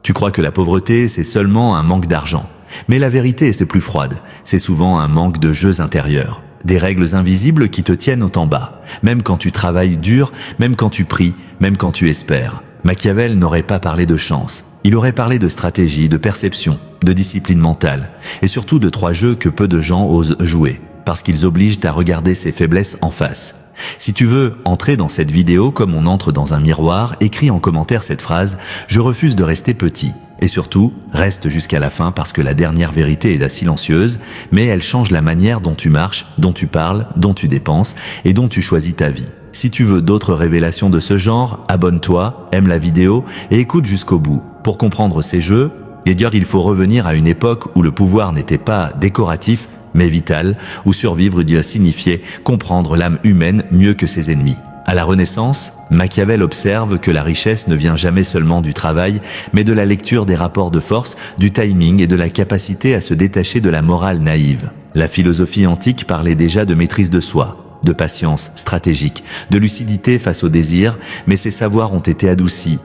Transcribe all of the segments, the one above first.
Tu crois que la pauvreté, c'est seulement un manque d'argent. Mais la vérité est plus froide. C'est souvent un manque de jeux intérieurs. Des règles invisibles qui te tiennent en bas. Même quand tu travailles dur, même quand tu pries, même quand tu espères. Machiavel n'aurait pas parlé de chance. Il aurait parlé de stratégie, de perception, de discipline mentale. Et surtout de 3 jeux que peu de gens osent jouer. Parce qu'ils obligent à regarder ses faiblesses en face. Si tu veux entrer dans cette vidéo comme on entre dans un miroir, écris en commentaire cette phrase « Je refuse de rester petit ». Et surtout, reste jusqu'à la fin parce que la dernière vérité est silencieuse, mais elle change la manière dont tu marches, dont tu parles, dont tu dépenses et dont tu choisis ta vie. Si tu veux d'autres révélations de ce genre, abonne-toi, aime la vidéo et écoute jusqu'au bout. Pour comprendre ces jeux, il faut revenir à une époque où le pouvoir n'était pas décoratif, mais vital, où survivre signifiait comprendre l'âme humaine mieux que ses ennemis. À la Renaissance, Machiavel observe que la richesse ne vient jamais seulement du travail, mais de la lecture des rapports de force, du timing et de la capacité à se détacher de la morale naïve. La philosophie antique parlait déjà de maîtrise de soi, de patience stratégique, de lucidité face au désir, mais ces savoirs ont été adoucis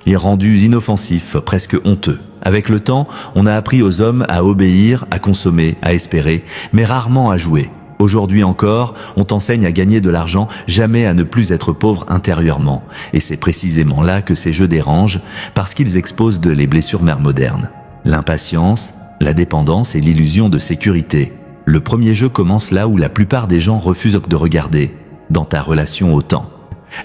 et rendus inoffensifs, presque honteux. Avec le temps, on a appris aux hommes à obéir, à consommer, à espérer, mais rarement à jouer. Aujourd'hui encore, on t'enseigne à gagner de l'argent, jamais à ne plus être pauvre intérieurement. Et c'est précisément là que ces jeux dérangent, parce qu'ils exposent les blessures modernes. L'impatience, la dépendance et l'illusion de sécurité. Le premier jeu commence là où la plupart des gens refusent de regarder, dans ta relation au temps.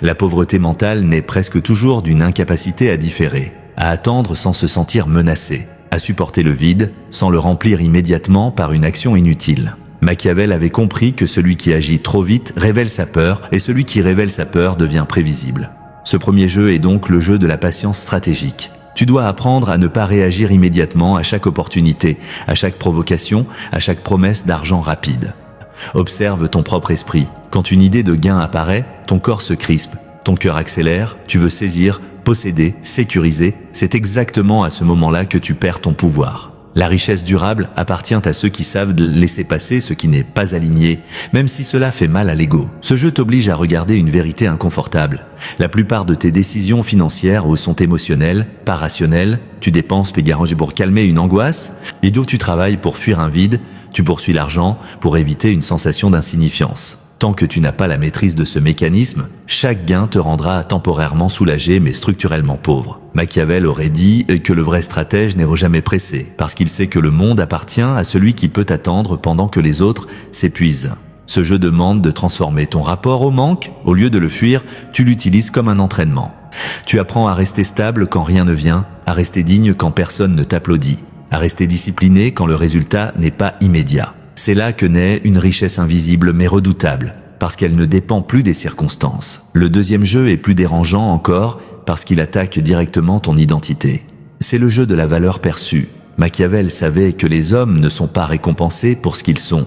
La pauvreté mentale naît presque toujours d'une incapacité à différer, à attendre sans se sentir menacé, à supporter le vide sans le remplir immédiatement par une action inutile. Machiavel avait compris que celui qui agit trop vite révèle sa peur et celui qui révèle sa peur devient prévisible. Ce premier jeu est donc le jeu de la patience stratégique. Tu dois apprendre à ne pas réagir immédiatement à chaque opportunité, à chaque provocation, à chaque promesse d'argent rapide. Observe ton propre esprit. Quand une idée de gain apparaît, ton corps se crispe, ton cœur accélère, tu veux saisir, posséder, sécuriser. C'est exactement à ce moment-là que tu perds ton pouvoir. La richesse durable appartient à ceux qui savent laisser passer ce qui n'est pas aligné, même si cela fait mal à l'ego. Ce jeu t'oblige à regarder une vérité inconfortable. La plupart de tes décisions financières sont émotionnelles, pas rationnelles. Tu dépenses pour calmer une angoisse, et d'où tu travailles pour fuir un vide, tu poursuis l'argent pour éviter une sensation d'insignifiance. Tant que tu n'as pas la maîtrise de ce mécanisme, chaque gain te rendra temporairement soulagé mais structurellement pauvre. Machiavel aurait dit que le vrai stratège n'est jamais pressé, parce qu'il sait que le monde appartient à celui qui peut attendre pendant que les autres s'épuisent. Ce jeu demande de transformer ton rapport au manque. Au lieu de le fuir, tu l'utilises comme un entraînement. Tu apprends à rester stable quand rien ne vient, à rester digne quand personne ne t'applaudit, à rester discipliné quand le résultat n'est pas immédiat. C'est là que naît une richesse invisible mais redoutable, parce qu'elle ne dépend plus des circonstances. Le deuxième jeu est plus dérangeant encore, parce qu'il attaque directement ton identité. C'est le jeu de la valeur perçue. Machiavel savait que les hommes ne sont pas récompensés pour ce qu'ils sont,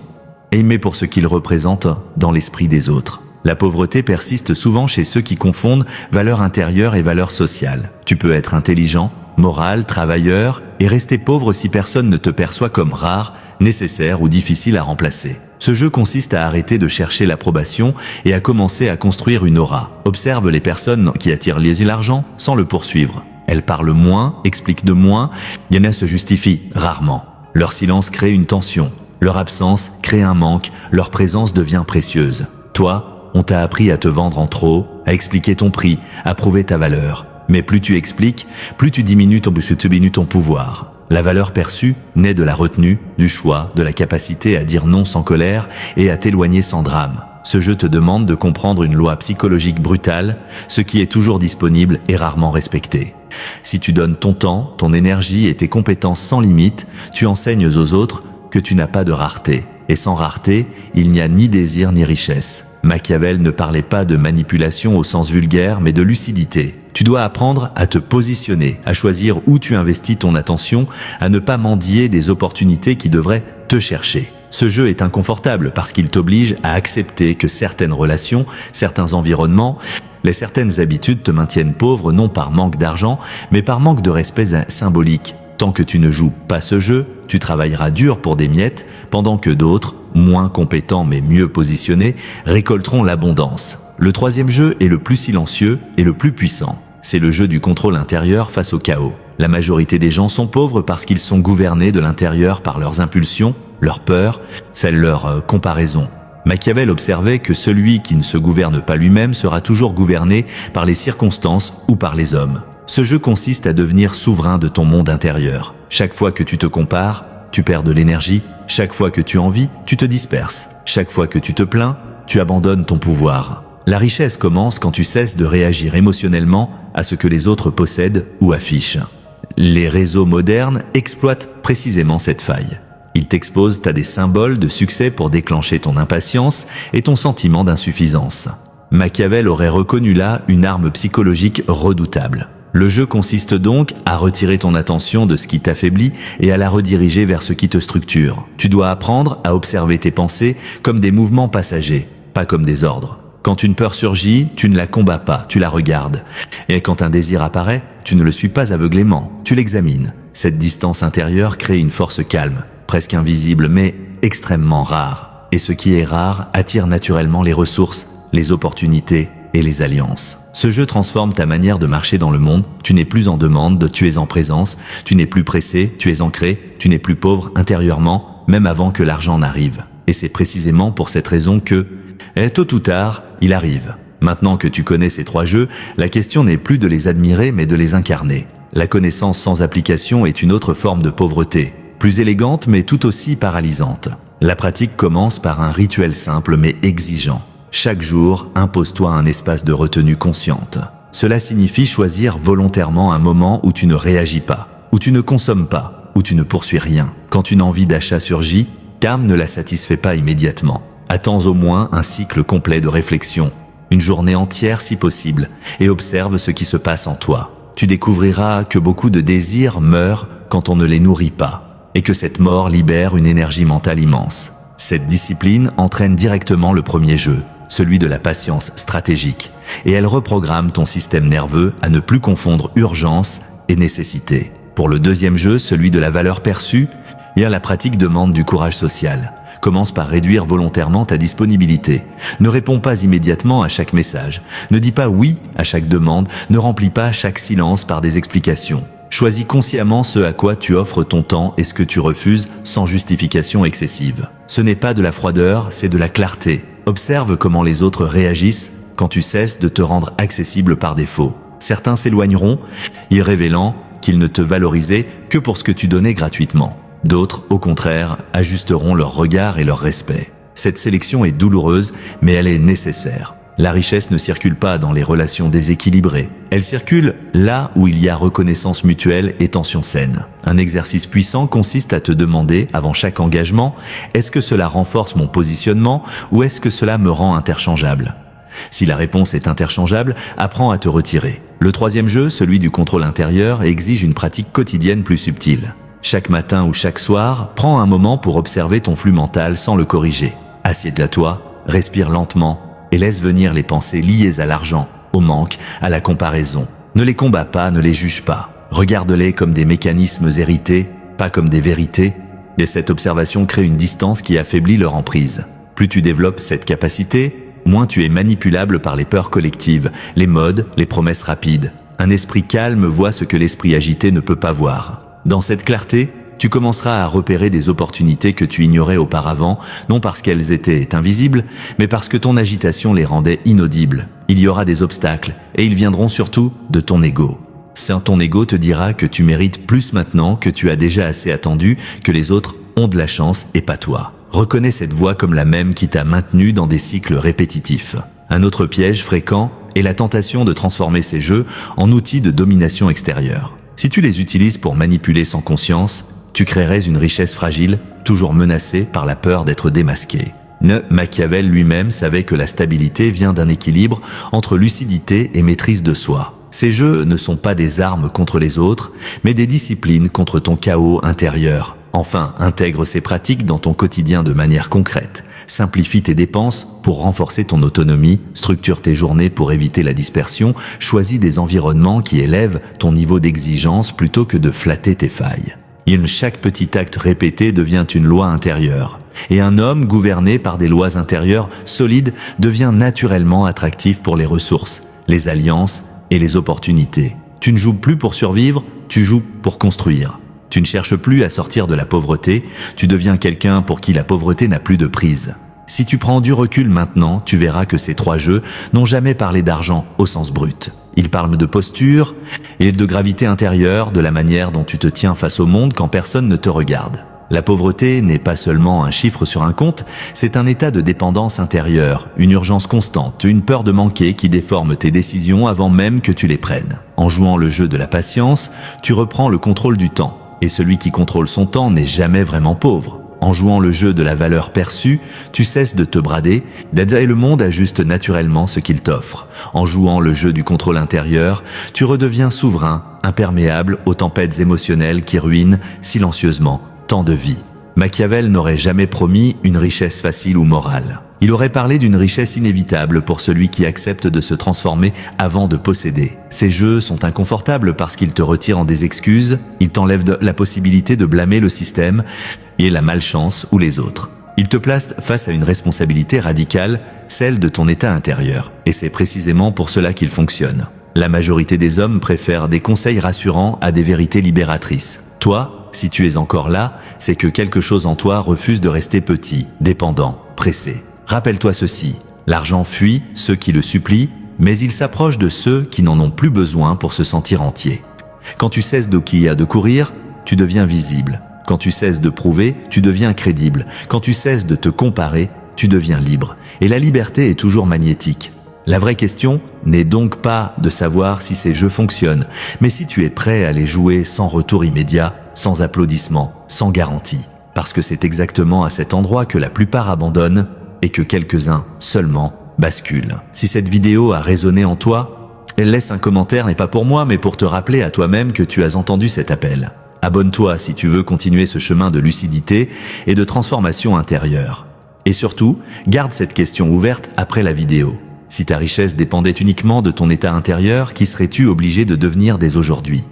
aimés pour ce qu'ils représentent dans l'esprit des autres. La pauvreté persiste souvent chez ceux qui confondent valeur intérieure et valeur sociale. Tu peux être intelligent, moral, travailleur, et rester pauvre si personne ne te perçoit comme rare, nécessaire ou difficile à remplacer. Ce jeu consiste à arrêter de chercher l'approbation et à commencer à construire une aura. Observe les personnes qui attirent l'argent sans le poursuivre. Elles parlent moins, expliquent de moins, se justifient rarement. Leur silence crée une tension, leur absence crée un manque, leur présence devient précieuse. Toi, on t'a appris à te vendre en trop, à expliquer ton prix, à prouver ta valeur. Mais plus tu expliques, plus tu diminues ton pouvoir. La valeur perçue naît de la retenue, du choix, de la capacité à dire non sans colère et à t'éloigner sans drame. Ce jeu te demande de comprendre une loi psychologique brutale, ce qui est toujours disponible est rarement respecté. Si tu donnes ton temps, ton énergie et tes compétences sans limite, tu enseignes aux autres que tu n'as pas de rareté. Et sans rareté, il n'y a ni désir ni richesse. Machiavel ne parlait pas de manipulation au sens vulgaire, mais de lucidité. Tu dois apprendre à te positionner, à choisir où tu investis ton attention, à ne pas mendier des opportunités qui devraient te chercher. Ce jeu est inconfortable parce qu'il t'oblige à accepter que certaines relations, certains environnements, certaines habitudes te maintiennent pauvre non par manque d'argent, mais par manque de respect symbolique. Tant que tu ne joues pas ce jeu, tu travailleras dur pour des miettes, pendant que d'autres, moins compétents mais mieux positionnés, récolteront l'abondance. Le troisième jeu est le plus silencieux et le plus puissant. C'est le jeu du contrôle intérieur face au chaos. La majorité des gens sont pauvres parce qu'ils sont gouvernés de l'intérieur par leurs impulsions, leurs peurs, celles leurs comparaisons. Machiavel observait que celui qui ne se gouverne pas lui-même sera toujours gouverné par les circonstances ou par les hommes. Ce jeu consiste à devenir souverain de ton monde intérieur. Chaque fois que tu te compares, tu perds de l'énergie. Chaque fois que tu envies, tu te disperses. Chaque fois que tu te plains, tu abandonnes ton pouvoir. La richesse commence quand tu cesses de réagir émotionnellement à ce que les autres possèdent ou affichent. Les réseaux modernes exploitent précisément cette faille. Ils t'exposent à des symboles de succès pour déclencher ton impatience et ton sentiment d'insuffisance. Machiavel aurait reconnu là une arme psychologique redoutable. Le jeu consiste donc à retirer ton attention de ce qui t'affaiblit et à la rediriger vers ce qui te structure. Tu dois apprendre à observer tes pensées comme des mouvements passagers, pas comme des ordres. Quand une peur surgit, tu ne la combats pas, tu la regardes. Et quand un désir apparaît, tu ne le suis pas aveuglément, tu l'examines. Cette distance intérieure crée une force calme, presque invisible mais extrêmement rare. Et ce qui est rare attire naturellement les ressources, les opportunités et les alliances. Ce jeu transforme ta manière de marcher dans le monde, tu n'es plus en demande, tu es en présence, tu n'es plus pressé, tu es ancré, tu n'es plus pauvre intérieurement, même avant que l'argent n'arrive. Et c'est précisément pour cette raison que, tôt ou tard, il arrive. Maintenant que tu connais ces trois jeux, la question n'est plus de les admirer mais de les incarner. La connaissance sans application est une autre forme de pauvreté, plus élégante mais tout aussi paralysante. La pratique commence par un rituel simple mais exigeant. Chaque jour, impose-toi un espace de retenue consciente. Cela signifie choisir volontairement un moment où tu ne réagis pas, où tu ne consommes pas, où tu ne poursuis rien. Quand une envie d'achat surgit, calme ne la satisfait pas immédiatement. Attends au moins un cycle complet de réflexion, une journée entière si possible, et observe ce qui se passe en toi. Tu découvriras que beaucoup de désirs meurent quand on ne les nourrit pas, et que cette mort libère une énergie mentale immense. Cette discipline entraîne directement le premier jeu, celui de la patience stratégique, et elle reprogramme ton système nerveux à ne plus confondre urgence et nécessité. Pour le deuxième jeu, celui de la valeur perçue, la pratique demande du courage social. Commence par réduire volontairement ta disponibilité. Ne réponds pas immédiatement à chaque message. Ne dis pas oui à chaque demande. Ne remplis pas chaque silence par des explications. Choisis consciemment ce à quoi tu offres ton temps et ce que tu refuses sans justification excessive. Ce n'est pas de la froideur, c'est de la clarté. Observe comment les autres réagissent quand tu cesses de te rendre accessible par défaut. Certains s'éloigneront, y révélant qu'ils ne te valorisaient que pour ce que tu donnais gratuitement. D'autres, au contraire, ajusteront leur regard et leur respect. Cette sélection est douloureuse, mais elle est nécessaire. La richesse ne circule pas dans les relations déséquilibrées. Elle circule là où il y a reconnaissance mutuelle et tension saine. Un exercice puissant consiste à te demander, avant chaque engagement, est-ce que cela renforce mon positionnement ou est-ce que cela me rend interchangeable ? Si la réponse est interchangeable, apprends à te retirer. Le troisième jeu, celui du contrôle intérieur, exige une pratique quotidienne plus subtile. Chaque matin ou chaque soir, prends un moment pour observer ton flux mental sans le corriger. Assieds-toi, respire lentement et laisse venir les pensées liées à l'argent, au manque, à la comparaison. Ne les combats pas, ne les juge pas. Regarde-les comme des mécanismes hérités, pas comme des vérités. Et cette observation crée une distance qui affaiblit leur emprise. Plus tu développes cette capacité, moins tu es manipulable par les peurs collectives, les modes, les promesses rapides. Un esprit calme voit ce que l'esprit agité ne peut pas voir. Dans cette clarté, tu commenceras à repérer des opportunités que tu ignorais auparavant, non parce qu'elles étaient invisibles, mais parce que ton agitation les rendait inaudibles. Il y aura des obstacles, et ils viendront surtout de ton ego. Ton ego te dira que tu mérites plus maintenant, que tu as déjà assez attendu, que les autres ont de la chance et pas toi. Reconnais cette voix comme la même qui t'a maintenu dans des cycles répétitifs. Un autre piège fréquent est la tentation de transformer ces jeux en outils de domination extérieure. Si tu les utilises pour manipuler sans conscience, tu créerais une richesse fragile, toujours menacée par la peur d'être démasquée. Machiavel lui-même savait que la stabilité vient d'un équilibre entre lucidité et maîtrise de soi. Ces jeux ne sont pas des armes contre les autres, mais des disciplines contre ton chaos intérieur. Enfin, intègre ces pratiques dans ton quotidien de manière concrète. Simplifie tes dépenses pour renforcer ton autonomie, structure tes journées pour éviter la dispersion, choisis des environnements qui élèvent ton niveau d'exigence plutôt que de flatter tes failles. Chaque petit acte répété devient une loi intérieure. Et un homme gouverné par des lois intérieures solides devient naturellement attractif pour les ressources, les alliances et les opportunités. Tu ne joues plus pour survivre, tu joues pour construire. Tu ne cherches plus à sortir de la pauvreté, tu deviens quelqu'un pour qui la pauvreté n'a plus de prise. Si tu prends du recul maintenant, tu verras que ces 3 jeux n'ont jamais parlé d'argent au sens brut. Ils parlent de posture et de gravité intérieure, de la manière dont tu te tiens face au monde quand personne ne te regarde. La pauvreté n'est pas seulement un chiffre sur un compte, c'est un état de dépendance intérieure, une urgence constante, une peur de manquer qui déforme tes décisions avant même que tu les prennes. En jouant le jeu de la patience, tu reprends le contrôle du temps. Et celui qui contrôle son temps n'est jamais vraiment pauvre. En jouant le jeu de la valeur perçue, tu cesses de te brader, et le monde ajuste naturellement ce qu'il t'offre. En jouant le jeu du contrôle intérieur, tu redeviens souverain, imperméable aux tempêtes émotionnelles qui ruinent silencieusement tant de vies. Machiavel n'aurait jamais promis une richesse facile ou morale. Il aurait parlé d'une richesse inévitable pour celui qui accepte de se transformer avant de posséder. Ces jeux sont inconfortables parce qu'ils te retirent en des excuses, ils t'enlèvent la possibilité de blâmer le système et la malchance ou les autres. Ils te placent face à une responsabilité radicale, celle de ton état intérieur. Et c'est précisément pour cela qu'ils fonctionnent. La majorité des hommes préfèrent des conseils rassurants à des vérités libératrices. Toi, si tu es encore là, c'est que quelque chose en toi refuse de rester petit, dépendant, pressé. Rappelle-toi ceci, l'argent fuit ceux qui le supplient, mais il s'approche de ceux qui n'en ont plus besoin pour se sentir entiers. Quand tu cesses de courir, tu deviens visible. Quand tu cesses de prouver, tu deviens crédible. Quand tu cesses de te comparer, tu deviens libre. Et la liberté est toujours magnétique. La vraie question n'est donc pas de savoir si ces jeux fonctionnent, mais si tu es prêt à les jouer sans retour immédiat, sans applaudissements, sans garantie. Parce que c'est exactement à cet endroit que la plupart abandonnent et que quelques-uns seulement basculent. Si cette vidéo a résonné en toi, laisse un commentaire, et pas pour moi, mais pour te rappeler à toi-même que tu as entendu cet appel. Abonne-toi si tu veux continuer ce chemin de lucidité et de transformation intérieure. Et surtout, garde cette question ouverte après la vidéo. Si ta richesse dépendait uniquement de ton état intérieur, qui serais-tu obligé de devenir dès aujourd'hui ?